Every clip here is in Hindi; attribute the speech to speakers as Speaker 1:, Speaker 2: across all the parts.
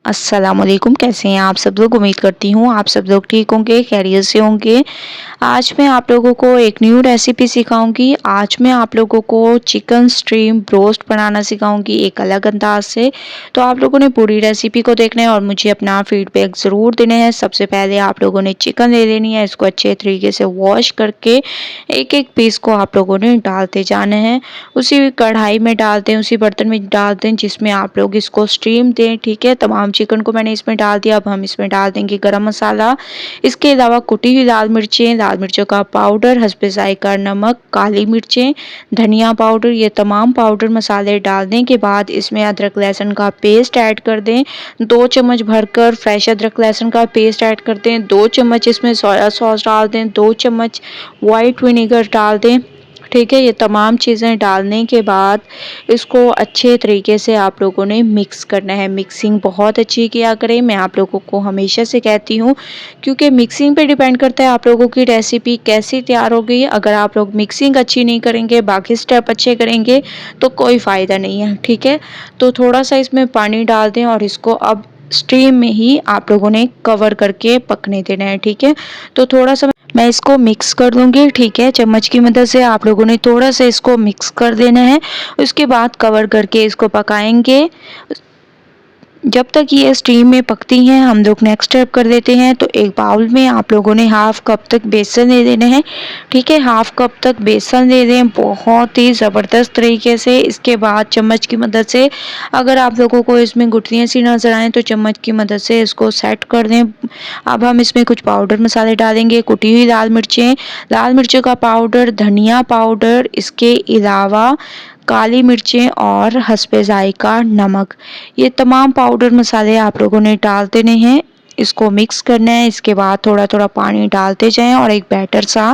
Speaker 1: अस्सलामुअलैकुम। कैसे हैं आप सब लोग? उम्मीद करती हूँ आप सब लोग ठीक होंगे, खैरियत से होंगे। आज मैं आप लोगों को एक न्यू रेसिपी सिखाऊंगी। आज मैं आप लोगों को चिकन स्ट्रीम ब्रोस्ट बनाना सिखाऊंगी एक अलग अंदाज से। तो आप लोगों ने पूरी रेसिपी को देखना है और मुझे अपना फीडबैक ज़रूर देना है। सबसे पहले आप लोगों ने चिकन ले लेनी है, इसको अच्छे तरीके से वॉश करके एक एक पीस को आप लोगों ने डालते जाना है। उसी कढ़ाई में डालते हैं, उसी बर्तन में डालते हैं जिसमें आप लोग इसको स्टीम दें। ठीक है, तमाम चिकन को मैंने इसमें डाल दिया। अब हम इसमें डाल देंगे गरम मसाला, इसके अलावा कुटी हुई लाल मिर्चें, लाल मिर्चों का पाउडर, हस्बे जायका नमक, काली मिर्चें, धनिया पाउडर, ये तमाम पाउडर मसाले डालने के बाद इसमें अदरक लहसुन का पेस्ट ऐड कर दें। 2 चम्मच भरकर फ्रेश अदरक लहसुन का पेस्ट ऐड कर दें। 2 चम्मच इसमें सोया सॉस डाल दें। 2 चम्मच वाइट विनेगर डाल दें। ठीक है, ये तमाम चीज़ें डालने के बाद इसको अच्छे तरीके से आप लोगों ने मिक्स करना है। मिक्सिंग बहुत अच्छी किया करें, मैं आप लोगों को हमेशा से कहती हूँ, क्योंकि मिक्सिंग पे डिपेंड करता है आप लोगों की रेसिपी कैसी तैयार होगी। अगर आप लोग मिक्सिंग अच्छी नहीं करेंगे, बाकी स्टेप अच्छे करेंगे तो कोई फ़ायदा नहीं है। ठीक है, तो थोड़ा सा इसमें पानी डाल दें और इसको अब स्टीम में ही आप लोगों ने कवर करके पकने देना है। ठीक है, तो थोड़ा सा मैं इसको मिक्स कर दूंगी। ठीक है, चम्मच की मदद से आप लोगों ने थोड़ा सा इसको मिक्स कर देना है। उसके बाद कवर करके इसको पकाएंगे जब तक ये स्टीम में पकती हैं। हम लोग नेक्स्ट स्टेप कर देते हैं। तो एक बाउल में आप लोगों ने हाफ कप तक बेसन ले लेना है। ठीक है, हाफ कप तक बेसन ले लें बहुत ही ज़बरदस्त तरीके से। इसके बाद चम्मच की मदद से, अगर आप लोगों को इसमें गुठलियाँ सी नज़र आएँ तो चम्मच की मदद से इसको सेट कर दें। अब हम इसमें कुछ पाउडर मसाले डालेंगे। कुटी हुई लाल मिर्चें, लाल मिर्चों का पाउडर, धनिया पाउडर, इसके अलावा काली मिर्चें और हस्बे जायका नमक, ये तमाम पाउडर मसाले आप लोगों ने डाल देने हैं। इसको मिक्स करना है। इसके बाद थोड़ा थोड़ा पानी डालते जाएं और एक बैटर सा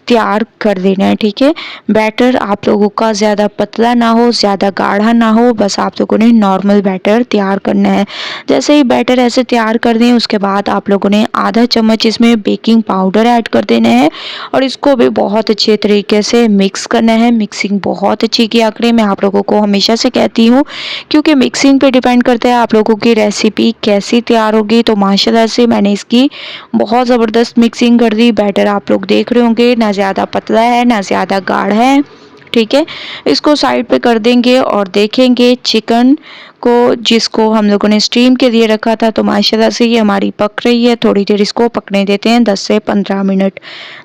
Speaker 1: तैयार कर देना है। ठीक है, बैटर आप लोगों का ज़्यादा पतला ना हो, ज़्यादा गाढ़ा ना हो, बस आप लोगों ने नॉर्मल बैटर तैयार करना है। जैसे ही बैटर ऐसे तैयार कर दें उसके बाद आप लोगों ने आधा चम्मच इसमें बेकिंग पाउडर ऐड कर देना है और इसको भी बहुत अच्छे तरीके से मिक्स करना है। मिक्सिंग बहुत अच्छी किया करें, मैं आप लोगों को हमेशा से कहती हूँ, क्योंकि मिक्सिंग पे डिपेंड करता है आप लोगों की रेसिपी कैसी तैयार होगी। तो माशाल्लाह से मैंने इसकी बहुत ज़बरदस्त मिक्सिंग कर दी। बैटर आप लोग देख रहे होंगे, ना ज़्यादा पतला है ना ज़्यादा गाढ़ा है। ठीक है, इसको साइड पे कर देंगे और देखेंगे चिकन को जिसको हम लोगों ने स्टीम के लिए रखा था। तो माशाल्लाह से ये हमारी पक रही है। थोड़ी देर इसको पकने देते हैं, 10 से 15 मिनट।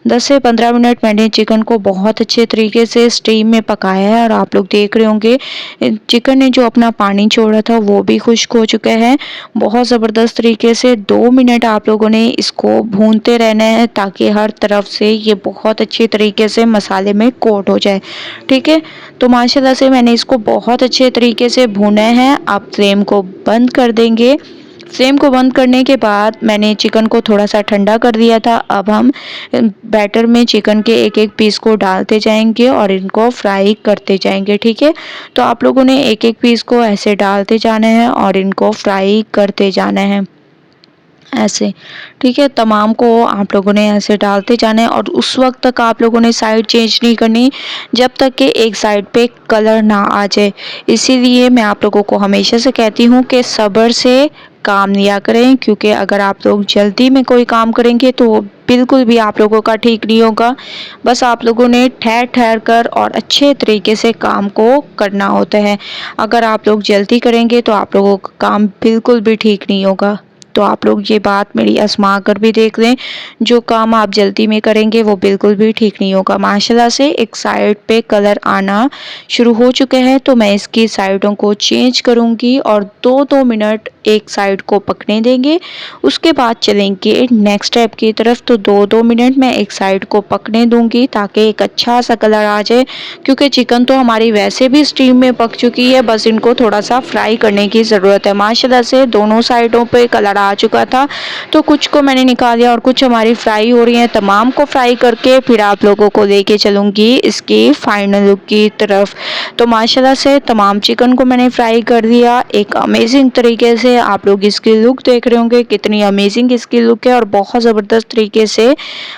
Speaker 1: 10 से 15 मिनट मैंने चिकन को बहुत अच्छे तरीके से स्टीम में पकाया है और आप लोग देख रहे होंगे चिकन ने जो अपना पानी छोड़ा था वो भी खुश्क हो चुका है बहुत ज़बरदस्त तरीके से। 2 मिनट आप लोगों ने इसको भूनते रहना है ताकि हर तरफ से ये बहुत अच्छे तरीके से मसाले में कोट हो जाए। ठीक है, तो माशाल्लाह से मैंने इसको बहुत अच्छे तरीके से भुना है। आप फ्लेम को बंद कर देंगे। फ्लेम को बंद करने के बाद मैंने चिकन को थोड़ा सा ठंडा कर दिया था। अब हम बैटर में चिकन के एक एक पीस को डालते जाएंगे और इनको फ्राई करते जाएंगे। ठीक है, तो आप लोगों ने एक एक पीस को ऐसे डालते जाना है और इनको फ्राई करते जाना है ऐसे। ठीक है, तमाम को आप लोगों ने ऐसे डालते जाना है और उस वक्त तक आप लोगों ने साइड चेंज नहीं करनी जब तक कि एक साइड पे कलर ना आ जाए। इसीलिए मैं आप लोगों को हमेशा से कहती हूँ कि सब्र से काम लिया करें, क्योंकि अगर आप लोग जल्दी में कोई काम करेंगे तो वो बिल्कुल भी आप लोगों का ठीक नहीं होगा। बस आप लोगों ने ठहर ठहर कर और अच्छे तरीके से काम को करना होता है। अगर आप लोग जल्दी करेंगे तो आप लोगों का काम बिल्कुल भी ठीक नहीं होगा। तो आप लोग ये बात मेरी आजमा कर भी देख लें, जो काम आप जल्दी में करेंगे वो बिल्कुल भी ठीक नहीं होगा। माशाल्लाह से एक साइड पे कलर आना शुरू हो चुके हैं, तो मैं इसकी साइडों को चेंज करूँगी और 2-2 मिनट एक साइड को पकने देंगे। उसके बाद चलेंगे नेक्स्ट स्टेप की तरफ। तो 2-2 मिनट मैं एक साइड को पकने दूंगी ताकि एक अच्छा सा कलर आ जाए, क्योंकि चिकन तो हमारी वैसे भी स्टीम में पक चुकी है, बस इनको थोड़ा सा फ्राई करने की ज़रूरत है। माशाल्लाह से दोनों साइडों पे कलर आ चुका था, तो कुछ को मैंने निकाल दिया और कुछ हमारी फ्राई हो रही हैं। तमाम को फ्राई करके फिर आप लोगों को लेके चलूँगी इसकी फाइनल लुक की तरफ। तो माशाल्लाह से तमाम चिकन को मैंने फ्राई कर दिया। एक अमेजिंग तरीके से है। आप लोग इसकी लुक देख रहे होंगे, कितनी अमेजिंग इसकी लुक है और बहुत ज़बरदस्त तरीके से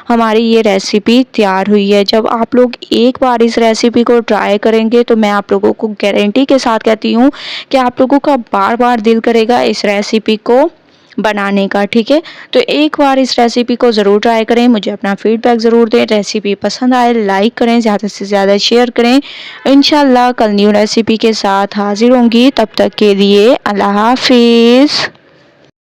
Speaker 1: हमारी ये रेसिपी तैयार हुई है। जब आप लोग एक बार इस रेसिपी को ट्राई करेंगे तो मैं आप लोगों को गारंटी के साथ कहती हूँ कि आप लोगों का बार बार दिल करेगा इस रेसिपी को बनाने का, ठीक है। तो एक बार इस रेसिपी को ज़रूर ट्राई करें, मुझे अपना फीडबैक ज़रूर दें। रेसिपी पसंद आए लाइक करें, ज़्यादा से ज़्यादा शेयर करें। इंशाल्लाह कल न्यू रेसिपी के साथ हाजिर होंगी, तब तक के लिए अल्लाह हाफिज़।